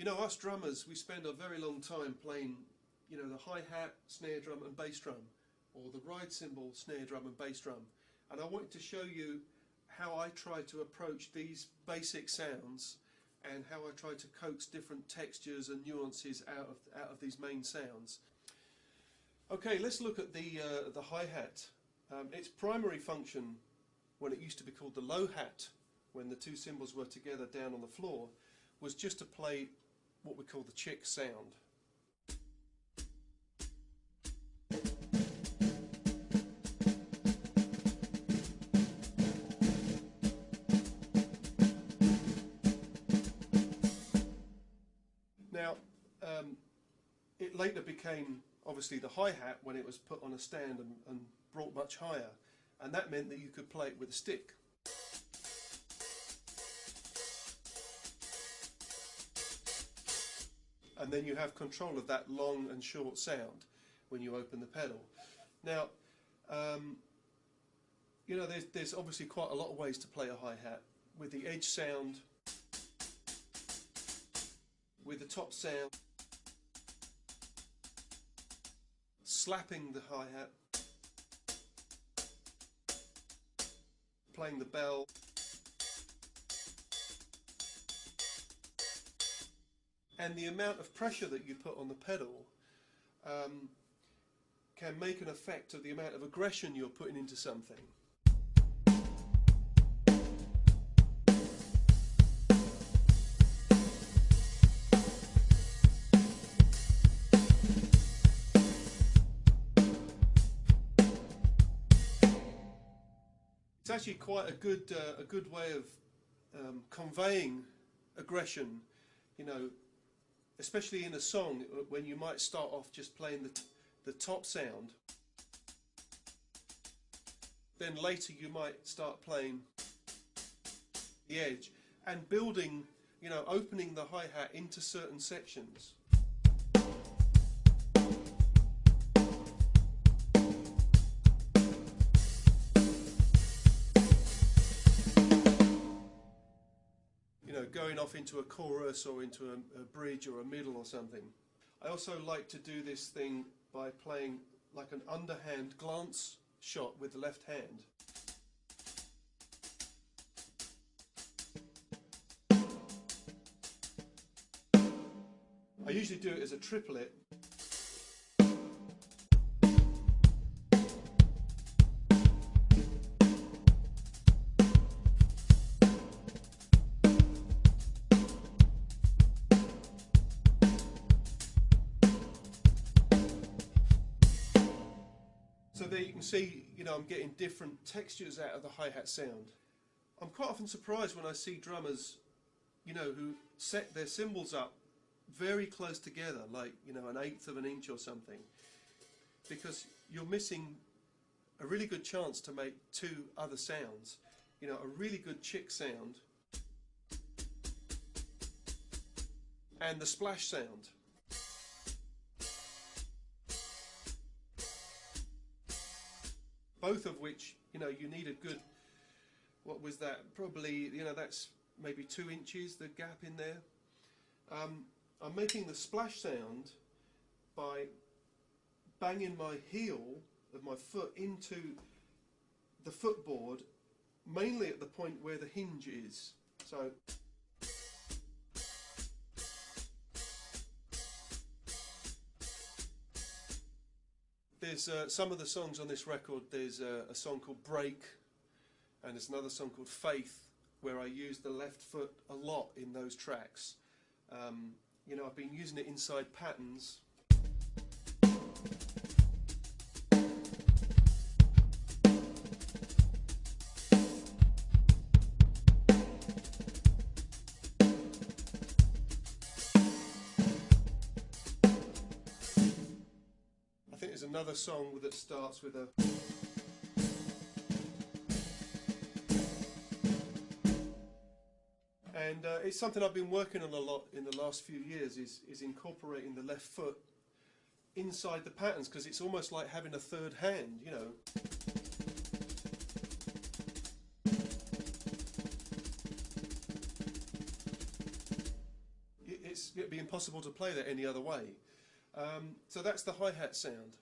You know, us drummers, we spend a very long time playing, you know, the hi-hat, snare drum and bass drum, or the ride cymbal, snare drum and bass drum. And I wanted to show you how I try to approach these basic sounds and how I try to coax different textures and nuances out of these main sounds. Okay, let's look at the hi-hat. Its primary function, when it used to be called the low hat, when the two cymbals were together down on the floor, was just to play what we call the chick sound. Now, it later became obviously the hi-hat when it was put on a stand and brought much higher, and that meant that you could play it with a stick. And then you have control of that long and short sound when you open the pedal. Now, you know, there's obviously quite a lot of ways to play a hi-hat. With the edge sound, with the top sound, slapping the hi-hat, playing the bell. And the amount of pressure that you put on the pedal can make an effect of the amount of aggression you're putting into something. It's actually quite a good way of conveying aggression, you know, especially in a song when you might start off just playing the top sound, then later you might start playing the edge and building, you know, opening the hi-hat into certain sections. Going off into a chorus or into a bridge or a middle or something. I also like to do this thing by playing like an underhand glance shot with the left hand. I usually do it as a triplet. So there you can see, you know, I'm getting different textures out of the hi-hat sound. I'm quite often surprised when I see drummers, you know, who set their cymbals up very close together, like, you know, 1/8 of an inch or something, because you're missing a really good chance to make two other sounds. You know, a really good chick sound and the splash sound. Both of which, you know, you need a good, what was that, probably, you know, that's maybe 2 inches, the gap in there. I'm making the splash sound by banging my heel of my foot into the footboard, mainly at the point where the hinge is. So there's some of the songs on this record. There's a song called Break, and there's another song called Faith, where I use the left foot a lot in those tracks. You know, I've been using it inside patterns. I think there's another song that starts with a... And it's something I've been working on a lot in the last few years, is incorporating the left foot inside the patterns, because it's almost like having a third hand, you know. it'd be impossible to play that any other way. So that's the hi-hat sound.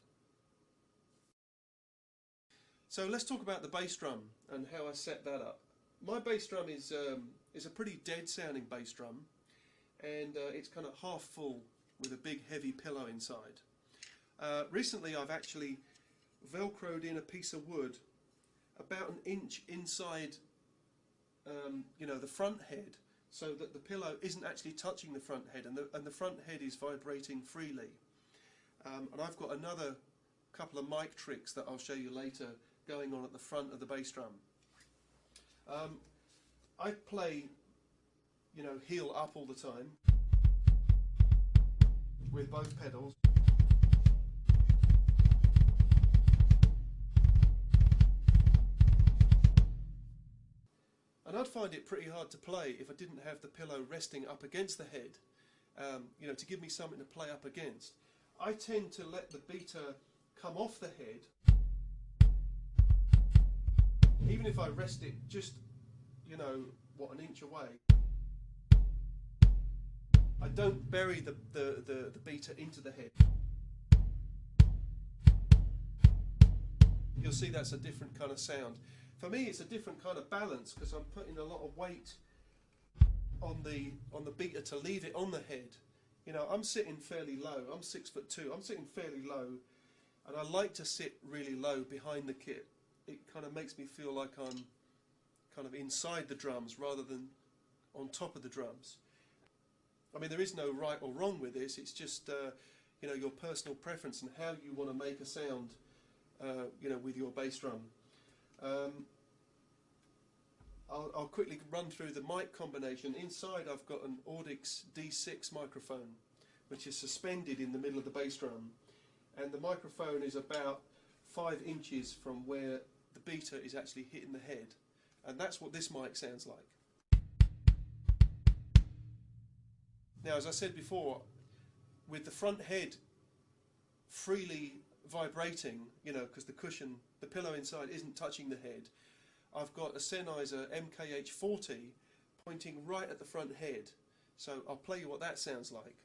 So let's talk about the bass drum and how I set that up. My bass drum is a pretty dead sounding bass drum, and it's kind of half full with a big heavy pillow inside. Recently I've actually velcroed in a piece of wood about 1 inch inside the front head, so that the pillow isn't actually touching the front head, and the front head is vibrating freely. And I've got another couple of mic tricks that I'll show you later going on at the front of the bass drum. I play, heel up all the time with both pedals. And I'd find it pretty hard to play if I didn't have the pillow resting up against the head, to give me something to play up against. I tend to let the beater come off the head, even if I rest it just, 1 inch away. I don't bury the beater into the head. You'll see that's a different kind of sound. For me, it's a different kind of balance because I'm putting a lot of weight on the beater to leave it on the head. I'm sitting fairly low. I'm 6'2". I'm sitting fairly low, and I like to sit really low behind the kit. It kind of makes me feel like I'm kind of inside the drums rather than on top of the drums. I mean, there is no right or wrong with this. It's just your personal preference and how you want to make a sound, with your bass drum. I'll quickly run through the mic combination. Inside I've got an Audix D6 microphone, which is suspended in the middle of the bass drum, and the microphone is about 5 inches from where the beater is actually hitting the head, and that's what this mic sounds like. Now, as I said before, with the front head freely vibrating, because the pillow inside isn't touching the head, I've got a Sennheiser MKH40 pointing right at the front head. So I'll play you what that sounds like.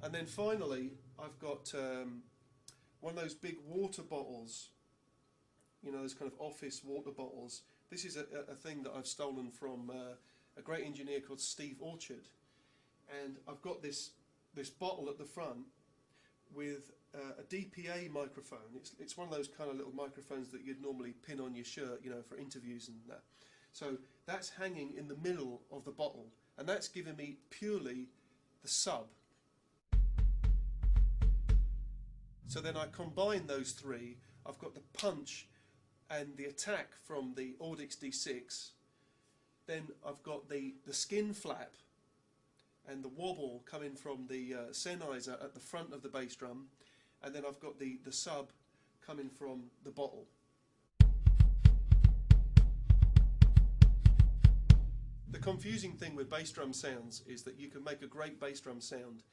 And then finally, I've got one of those big water bottles, those kind of office water bottles. This is a thing that I've stolen from a great engineer called Steve Orchard. And I've got this bottle at the front with a DPA microphone. It's one of those kind of little microphones that you'd normally pin on your shirt, for interviews and that. So that's hanging in the middle of the bottle, and that's giving me purely the sub. So then I combine those three. I've got the punch and the attack from the Audix D6. Then I've got the skin flap and the wobble coming from the Sennheiser at the front of the bass drum, and then I've got the sub coming from the bottle. The confusing thing with bass drum sounds is that you can make a great bass drum sound,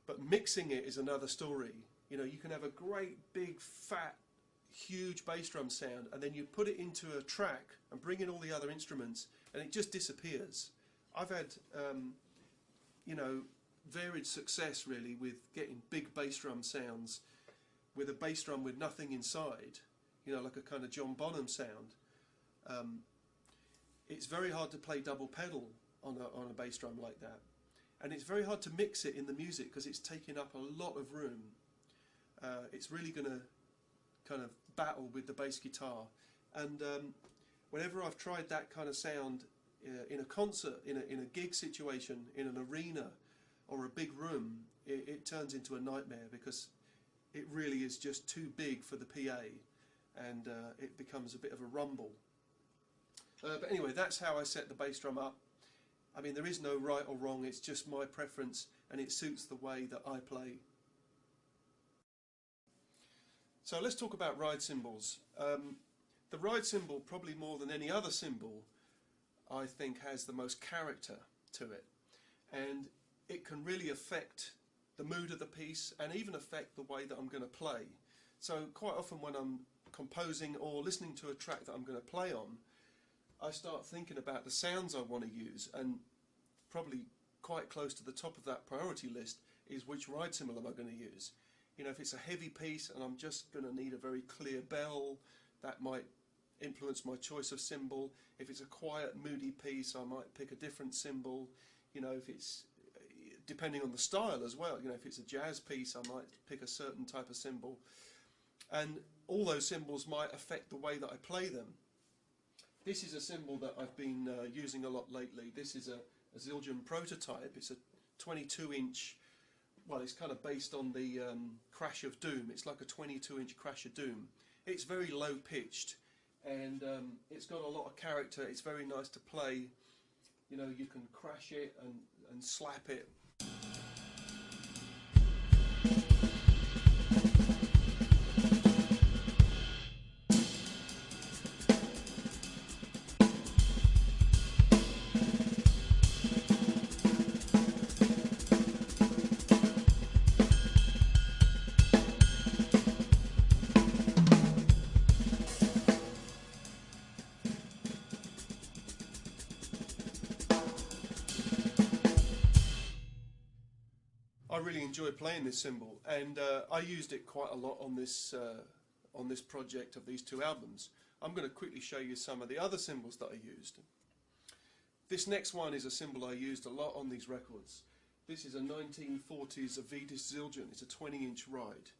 but mixing it is another story. You can have a great big fat huge bass drum sound, and then you put it into a track and bring in all the other instruments, and it just disappears. I've had varied success really with getting big bass drum sounds with a bass drum with nothing inside, like a kind of John Bonham sound. It's very hard to play double pedal on a bass drum like that, and it's very hard to mix it in the music because it's taking up a lot of room. It's really going to kind of battle with the bass guitar, and whenever I've tried that kind of sound in a concert, in a gig situation, in an arena or a big room, it turns into a nightmare because it really is just too big for the PA, and it becomes a bit of a rumble. But anyway, that's how I set the bass drum up. I mean, there is no right or wrong, it's just my preference, and it suits the way that I play. So let's talk about ride cymbals. The ride cymbal, probably more than any other cymbal, I think has the most character to it, and it can really affect the mood of the piece and even affect the way that I'm going to play. So quite often when I'm composing or listening to a track that I'm going to play on, I start thinking about the sounds I want to use, and probably quite close to the top of that priority list is which ride cymbal am I going to use. You know, if it's a heavy piece and I'm just going to need a very clear bell, that might influence my choice of cymbal. If it's a quiet, moody piece, I might pick a different cymbal. You know, if it's depending on the style as well. You know, if it's a jazz piece, I might pick a certain type of cymbal. And all those cymbals might affect the way that I play them. This is a cymbal that I've been using a lot lately. This is a Zildjian prototype. It's a 22-inch, well, it's kind of based on the Crash of Doom. It's like a 22-inch Crash of Doom. It's very low-pitched, and it's got a lot of character. It's very nice to play. You know, you can crash it and slap it. I really enjoy playing this cymbal, and I used it quite a lot on this project of these two albums. I'm going to quickly show you some of the other cymbals that I used. This next one is a cymbal I used a lot on these records. This is a 1940s Avedis Zildjian. It's a 20-inch ride,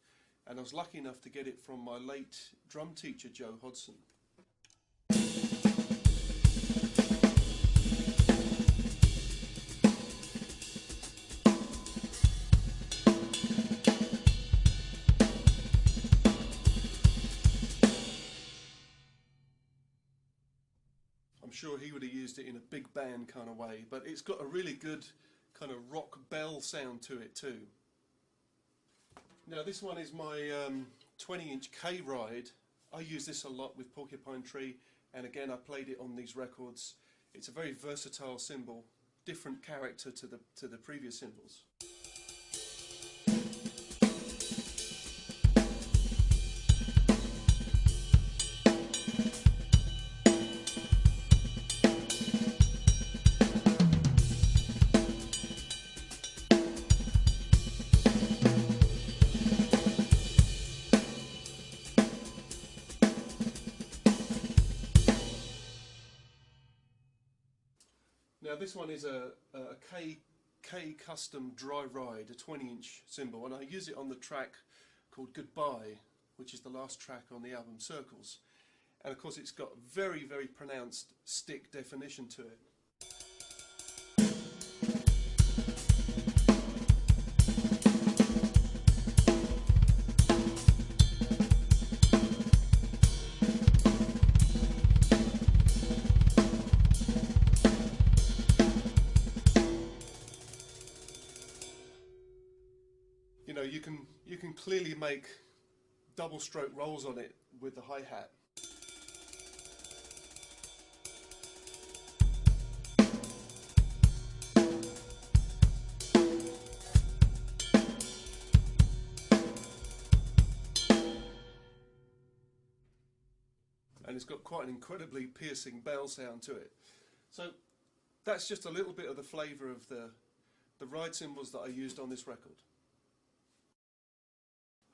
and I was lucky enough to get it from my late drum teacher, Joe Hodson. I'm sure he would have used it in a big band kind of way, but it's got a really good kind of rock bell sound to it too. Now this one is my 20-inch K ride. I use this a lot with Porcupine Tree, and again I played it on these records. It's a very versatile cymbal, different character to the previous cymbals. Now this one is a K custom dry ride, a 20-inch cymbal, and I use it on the track called Goodbye, which is the last track on the album Circles. And of course it's got very, very pronounced stick definition to it. You know, you can clearly make double stroke rolls on it with the hi-hat. And it's got quite an incredibly piercing bell sound to it. So that's just a little bit of the flavour of the ride cymbals that I used on this record.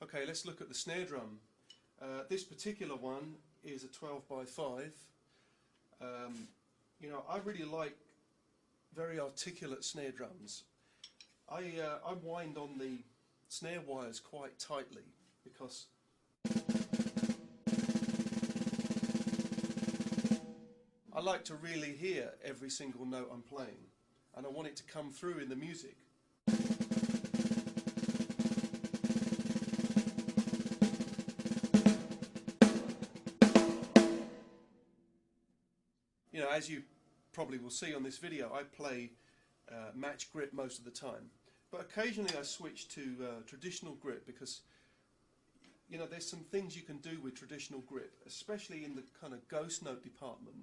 Okay, let's look at the snare drum. This particular one is a 12x5. You know, I really like very articulate snare drums. I wind on the snare wires quite tightly because I like to really hear every single note I'm playing, and I want it to come through in the music. You know, as you probably will see on this video, I play match grip most of the time, but occasionally I switch to traditional grip because, you know, there's some things you can do with traditional grip, especially in the kind of ghost note department.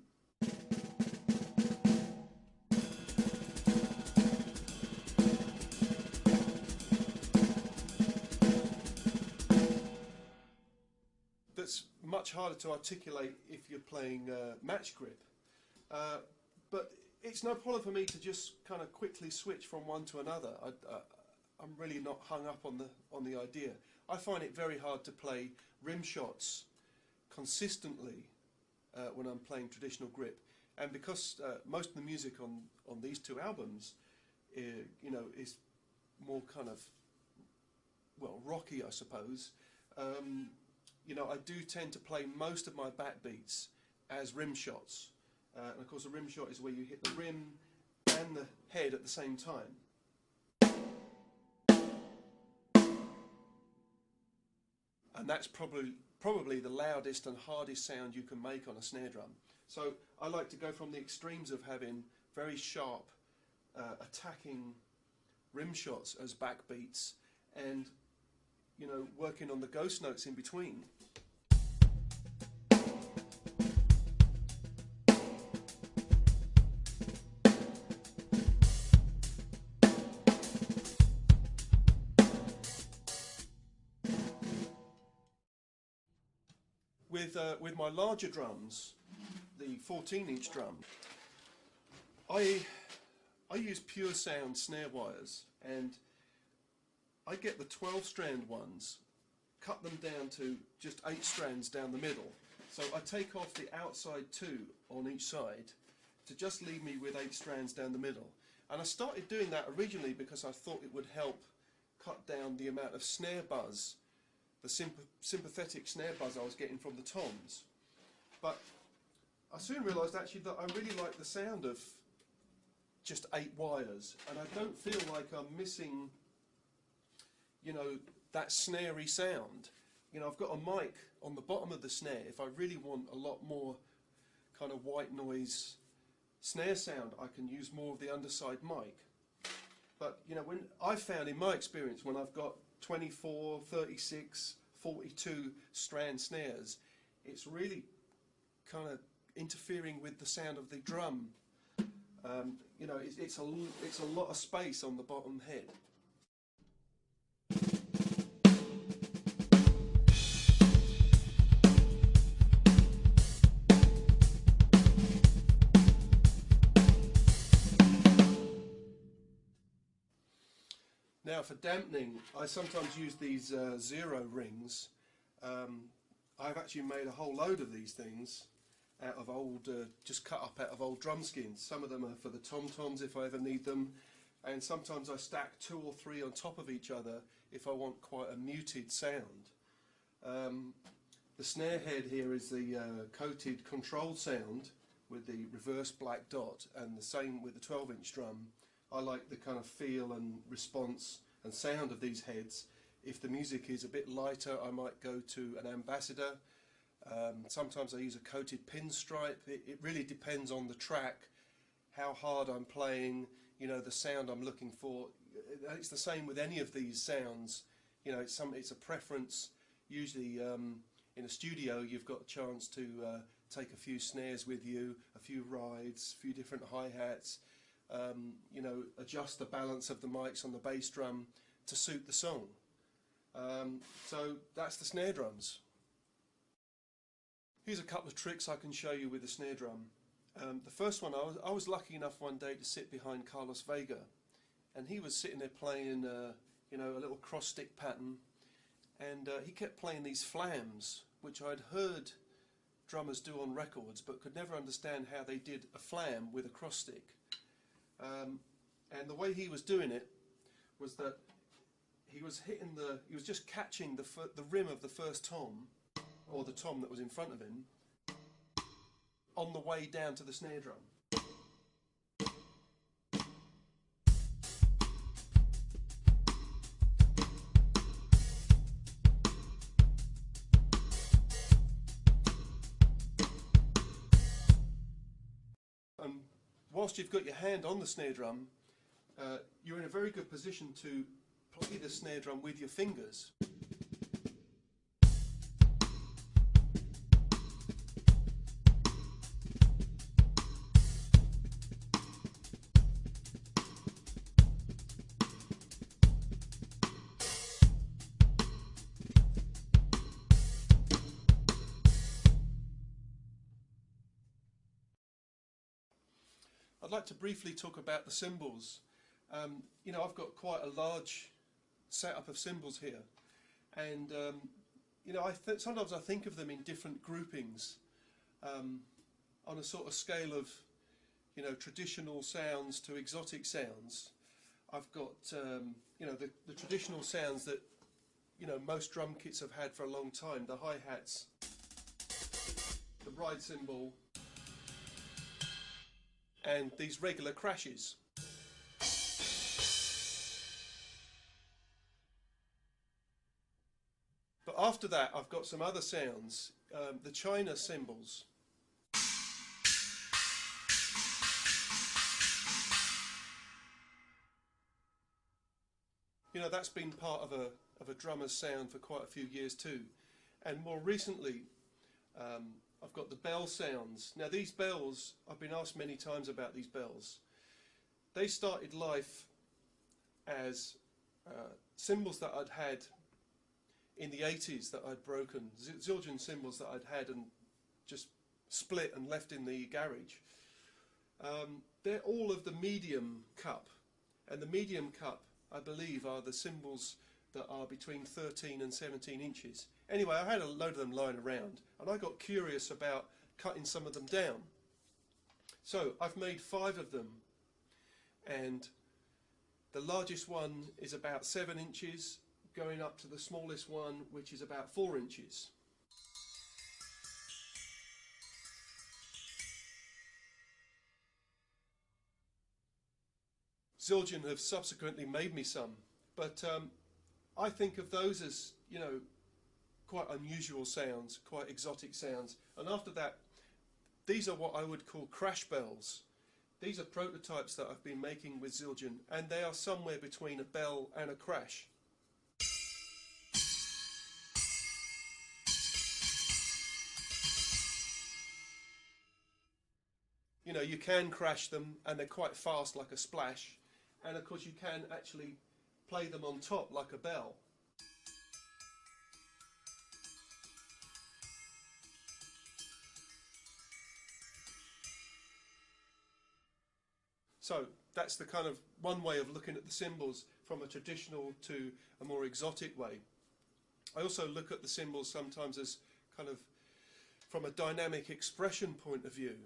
That's much harder to articulate if you're playing match grip. But it's no problem for me to just kind of quickly switch from one to another. I'm really not hung up on the idea. I find it very hard to play rim shots consistently when I'm playing traditional grip, and because most of the music on these two albums, you know, is more kind of, well, rocky, I suppose. You know, I do tend to play most of my backbeats as rim shots. And of course, a rim shot is where you hit the rim and the head at the same time. And that's probably the loudest and hardest sound you can make on a snare drum. So I like to go from the extremes of having very sharp, attacking rim shots as backbeats, and, you know, working on the ghost notes in between. With my larger drums, the 14-inch drum, I use Pure Sound snare wires, and I get the 12-strand ones, cut them down to just 8 strands down the middle. So I take off the outside 2 on each side to just leave me with 8 strands down the middle. And I started doing that originally because I thought it would help cut down the amount of snare buzz, the sympathetic snare buzz I was getting from the toms. But I soon realised actually that I really like the sound of just 8 wires, and I don't feel like I'm missing, you know, that snarey sound. You know, I've got a mic on the bottom of the snare. If I really want a lot more kind of white noise snare sound, I can use more of the underside mic. But, you know, when I've found in my experience, when I've got 24, 36, 42 strand snares, it's really kind of interfering with the sound of the drum. You know, it's a lot of space on the bottom head. Now for dampening, I sometimes use these zero rings. I've actually made a whole load of these things out of old, just cut up out of old drum skins. Some of them are for the tom-toms if I ever need them, and sometimes I stack 2 or 3 on top of each other if I want quite a muted sound. The snare head here is the coated control sound with the reverse black dot, and the same with the 12-inch drum. I like the kind of feel and response and sound of these heads. If the music is a bit lighter, I might go to an Ambassador. Sometimes I use a coated pinstripe. It really depends on the track, how hard I'm playing, you know, the sound I'm looking for. It's the same with any of these sounds. You know, it's a preference. Usually in a studio you've got a chance to take a few snares with you, a few rides, a few different hi-hats, you know, adjust the balance of the mics on the bass drum to suit the song. So that's the snare drums. Here's a couple of tricks I can show you with the snare drum. The first one, I was lucky enough one day to sit behind Carlos Vega, and he was sitting there playing you know, a little cross stick pattern, and he kept playing these flams, which I'd heard drummers do on records but could never understand how they did a flam with a cross stick. And the way he was doing it was that he was just catching the rim of the first tom, or the tom that was in front of him, on the way down to the snare drum. Whilst you've got your hand on the snare drum, you're in a very good position to play the snare drum with your fingers. I'd like to briefly talk about the cymbals. You know, I've got quite a large setup of cymbals here, and you know, sometimes I think of them in different groupings, on a sort of scale of, you know, traditional sounds to exotic sounds. I've got you know, the traditional sounds that, you know, most drum kits have had for a long time: the hi-hats, the ride cymbal, and these regular crashes. But after that, I've got some other sounds, the China cymbals. You know, that's been part of a drummer's sound for quite a few years too. And more recently, I've got the bell sounds. Now these bells, I've been asked many times about these bells. They started life as cymbals that I'd had in the 80s that I'd broken, Zildjian cymbals that I'd had and just split and left in the garage. They're all of the medium cup, and the medium cup, I believe, are the cymbals that are between 13 and 17 inches. Anyway, I had a load of them lying around, and I got curious about cutting some of them down. So I've made 5 of them, and the largest one is about 7 inches, going up to the smallest one, which is about 4 inches. Zildjian have subsequently made me some, but I think of those as, you know, quite unusual sounds, quite exotic sounds. And after that, these are what I would call crash bells. These are prototypes that I've been making with Zildjian, and they are somewhere between a bell and a crash. You know, you can crash them, and they're quite fast, like a splash. And of course you can actually play them on top like a bell. So that's the kind of one way of looking at the cymbals, from a traditional to a more exotic way. I also look at the cymbals sometimes as kind of from a dynamic expression point of view.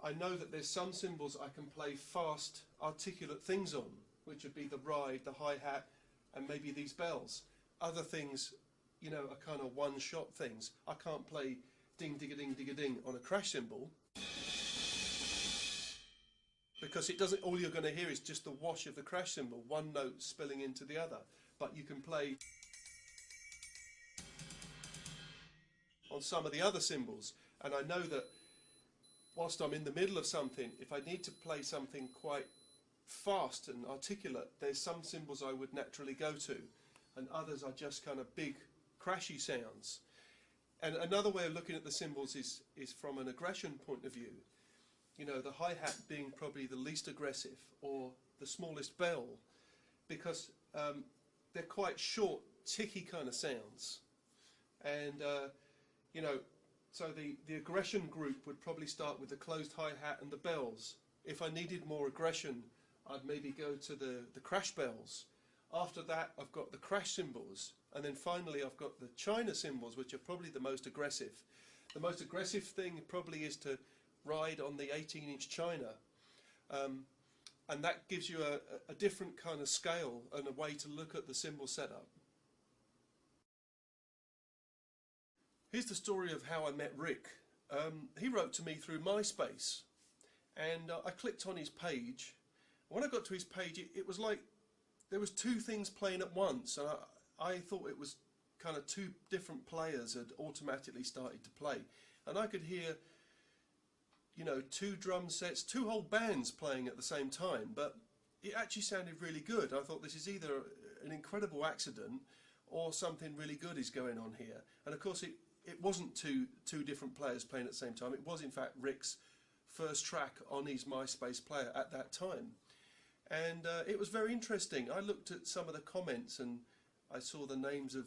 I know that there's some cymbals I can play fast, articulate things on, which would be the ride, the hi-hat, and maybe these bells. Other things, you know, are kind of one-shot things. I can't play ding-digga-ding-digga-ding on a crash cymbal, because it doesn't, all you're going to hear is just the wash of the crash cymbal, one note spilling into the other. But you can play on some of the other cymbals, and I know that whilst I'm in the middle of something, if I need to play something quite fast and articulate, there's some cymbals I would naturally go to, and others are just kind of big crashy sounds. And another way of looking at the cymbals is from an aggression point of view. You know, the hi-hat being probably the least aggressive, or the smallest bell, because they're quite short, ticky kind of sounds. And you know, so the aggression group would probably start with the closed hi-hat and the bells. If I needed more aggression, I'd maybe go to the crash bells. After that, I've got the crash cymbals, and then finally I've got the China cymbals, which are probably the most aggressive. The most aggressive thing probably is to ride on the 18-inch China, and that gives you a different kind of scale and a way to look at the cymbal setup. Here's the story of how I met Rick. He wrote to me through MySpace, and I clicked on his page. When I got to his page, it was like there was 2 things playing at once, and I thought it was kind of 2 different players had automatically started to play, and I could hear, you know, 2 drum sets, 2 whole bands playing at the same time, but it actually sounded really good. I thought, this is either an incredible accident or something really good is going on here. And of course it wasn't two different players playing at the same time. It was in fact Rick's first track on his MySpace player at that time. And it was very interesting. I looked at some of the comments and I saw the names of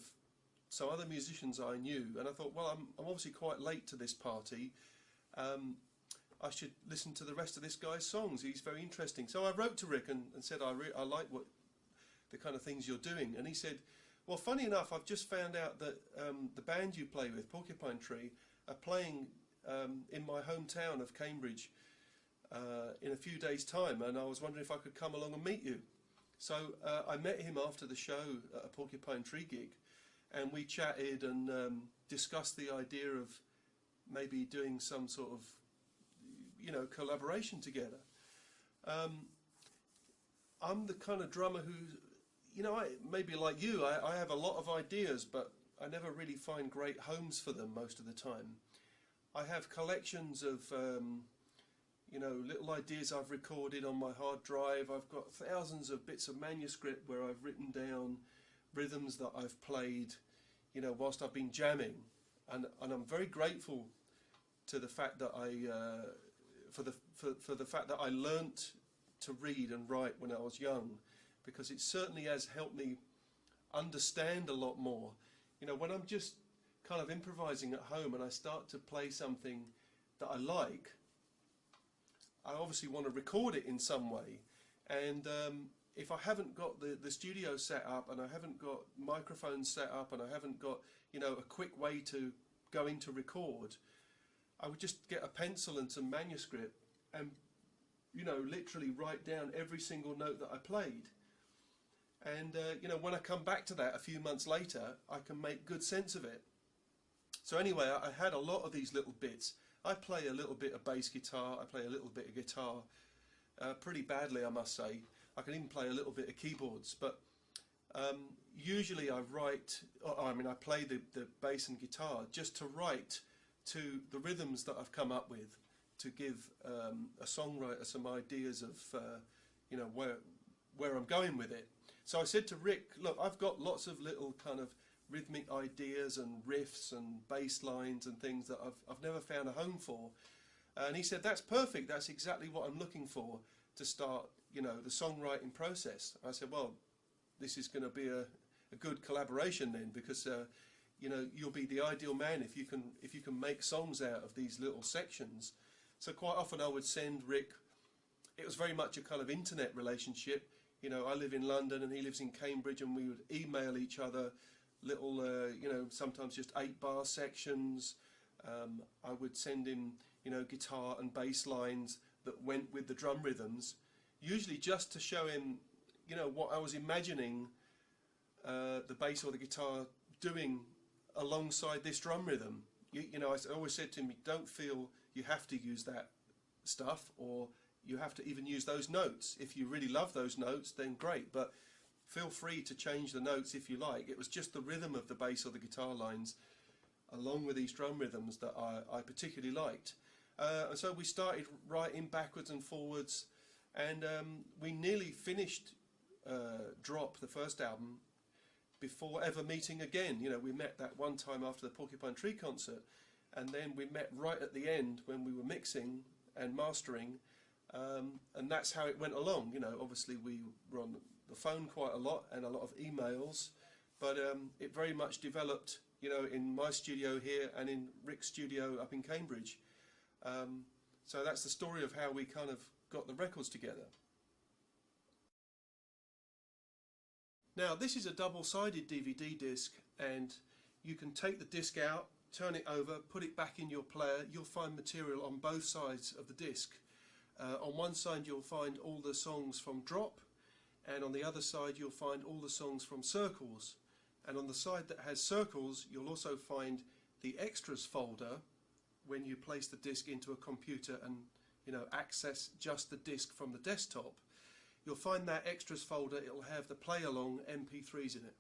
some other musicians I knew, and I thought, well, I'm obviously quite late to this party. I should listen to the rest of this guy's songs. He's very interesting. So I wrote to Rick and said, I like what the kind of things you're doing. And he said, well, funny enough, I've just found out that the band you play with, Porcupine Tree, are playing in my hometown of Cambridge in a few days' time, and I was wondering if I could come along and meet you. So I met him after the show at a Porcupine Tree gig, and we chatted and discussed the idea of maybe doing some sort of, you know, collaboration together. I'm the kind of drummer who, you know, maybe like you, I have a lot of ideas, but I never really find great homes for them most of the time. I have collections of, you know, little ideas I've recorded on my hard drive. I've got thousands of bits of manuscript where I've written down rhythms that I've played, you know, whilst I've been jamming. And I'm very grateful to the fact that for the fact that I learnt to read and write when I was young, because it certainly has helped me understand a lot more. You know, when I'm just kind of improvising at home and I start to play something that I like, I obviously want to record it in some way. And if I haven't got the studio set up, and I haven't got microphones set up, and I haven't got, you know, a quick way to go into record, I would just get a pencil and some manuscript and, you know, literally write down every single note that I played. And, you know, when I come back to that a few months later, I can make good sense of it. So anyway, I had a lot of these little bits. I play a little bit of bass guitar, I play a little bit of guitar, pretty badly I must say. I can even play a little bit of keyboards, but usually I write, I mean I play the bass and guitar just to write to the rhythms that I've come up with, to give a songwriter some ideas of you know, where I'm going with it. So I said to Rick, look, I've got lots of little kind of rhythmic ideas and riffs and bass lines and things that I've never found a home for. And he said, that's perfect, that's exactly what I'm looking for to start, you know, the songwriting process. I said, well, this is going to be a good collaboration then, because you know, you'll be the ideal man if you can make songs out of these little sections. So quite often I would send Rick, it was very much a kind of internet relationship. You know, I live in London and he lives in Cambridge, and we would email each other little, you know, sometimes just 8-bar sections. I would send him, you know, guitar and bass lines that went with the drum rhythms, usually just to show him, you know, what I was imagining the bass or the guitar doing alongside this drum rhythm. You know, I always said to him, don't feel you have to use that stuff, or you have to even use those notes. If you really love those notes, then great, but feel free to change the notes if you like. It was just the rhythm of the bass or the guitar lines along with these drum rhythms that I particularly liked. And so we started writing backwards and forwards, and we nearly finished Drop, the first album, before ever meeting again. You know, we met that one time after the Porcupine Tree concert, and then we met right at the end when we were mixing and mastering, and that's how it went along. You know, obviously we were on the phone quite a lot and a lot of emails, but it very much developed, you know, in my studio here and in Rick's studio up in Cambridge. So that's the story of how we kind of got the records together. Now this is a double-sided DVD disc, and you can take the disc out, turn it over, put it back in your player. You'll find material on both sides of the disc. On one side you'll find all the songs from Drop, and on the other side you'll find all the songs from Circles. And on the side that has Circles, you'll also find the extras folder when you place the disc into a computer and, you know, access just the disc from the desktop. You'll find that extras folder, it'll have the play along MP3s in it.